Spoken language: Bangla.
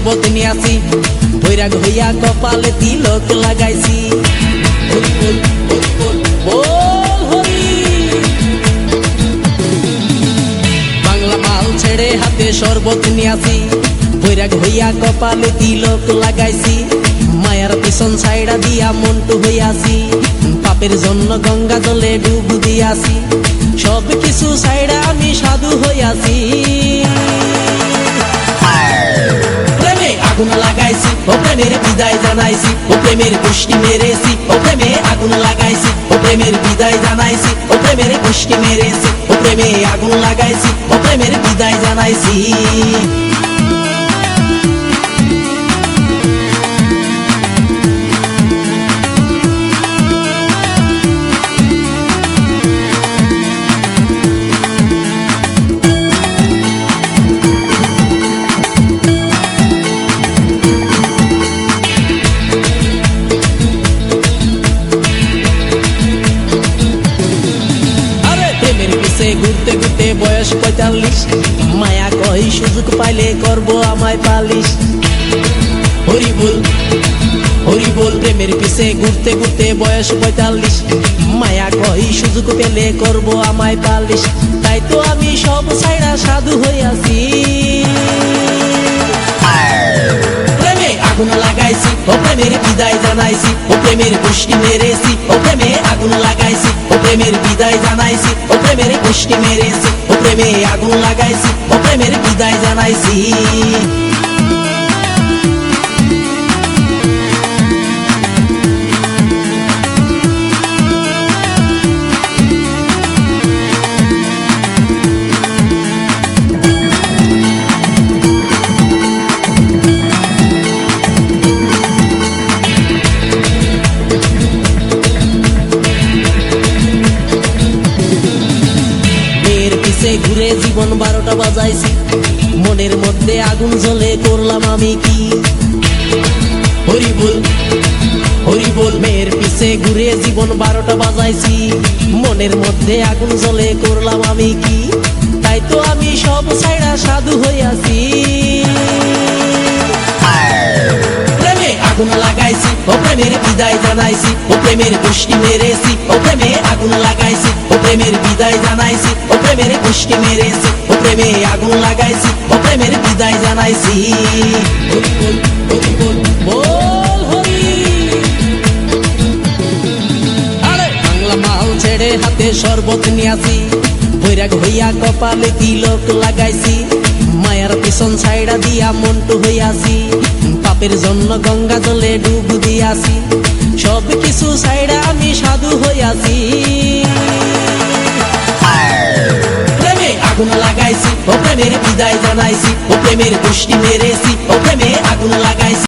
শরবত নিয়াছি, বৈরাগ হইয়া কপালে তিলক লাগাইছি। হরি বল হরি বল বল হরি। বাংলা মাল ছেড়ে হাতে শরবত নিয়াছি, বৈরাগ হইয়া কপালে তিলক লাগাইছি। মায়ার পিছন ছাইড়া দিয়া মন্টু হইয়াছি, পাপের জন্য গঙ্গা জলে ডুব দিয়াছি। সব কিছু ছাইড়া আমি সাধু হইয়াছি। প্রেমে আগুন লাগাইছি, ও প্রেমের বিদায় জানাইছি, ও প্রেমের গোষ্ঠী মেরেছি, ও প্রেমে আগুন লাগাইছি, ও প্রেমের বিদায় জানাইছি, ও প্রেমের গোষ্ঠী মেরেছি, ও প্রেমে আগুন লাগাইছি, ও প্রেমের বিদায় জানাইছি। ঘুরতে ঘুরতে বয়স 45, মায়া কই সুযোগ পাইলে করবো আমায় পালিশ। হরি বল হরি বল। প্রেমের পিছে ঘুরতে ঘুরতে বয়স 45, মায়া কই সুযোগ পেলে করবো আমায় পালিশ। তাই তো আমি সব ছাইড়া সাধু হইয়াছি। প্রেমে আগুন লাগাইছি, ও প্রেমের বিদায় জানাইছি, ও প্রেমের গোষ্ঠী মেরেছি, ও প্রেমে আগুন লাগাইছি, ও প্রেমের বিদায় জানাইছি, ও প্রেমের গোষ্ঠী মেরেছি, ও প্রেমে আগুন লাগাইছি, ও প্রেমের বিদায় জানাইছি। ঘুরে জীবন 12টা বাজাইছি, মনের মধ্যে আগুন জ্বলে করলাম আমি কি। হরি বল হরি বল। মেয়ের পিছে ঘুরে জীবন 12টা বাজাইছি, মনের মধ্যে আগুন জ্বলে করলাম আমি কি। তাই তো আমি সব ছাইড়া সাধু হইয়াছি। প্রেমে আগুন লাগাইছি, ও প্রেমের বিদায় জানাইছি, ও প্রেমের গোষ্ঠী মেরেছি, ও প্রেমে আগুন লাগাইছি, ও প্রেমের বিদায় জানাইছি, ও প্রেমের গোষ্ঠী মেরেছি, ও প্রেমে আগুন লাগাইছি, ও প্রেমের বিদায় জানাইছি। হরি বল হরি বল বল হরি। আরে বাংলা মাল ছেড়ে হাতে শরবত নিয়াছি, বৈরাগ হইয়া কপালে তিলক লাগাইছি। মায়ার পিছন ছাইড়া দিয়া মন্টু হইয়াছি, পাপের জন্য গঙ্গা জলে ডুব দিয়াছি। সব কিছু ছাইড়া আমি সাধু হইয়াছি। প্রেমে আগুন লাগাইছি, ও প্রেমের বিদায় জানাইছি, ও প্রেমের গোষ্ঠী মেরেছি, ও প্রেমে আগুন লাগাইছি।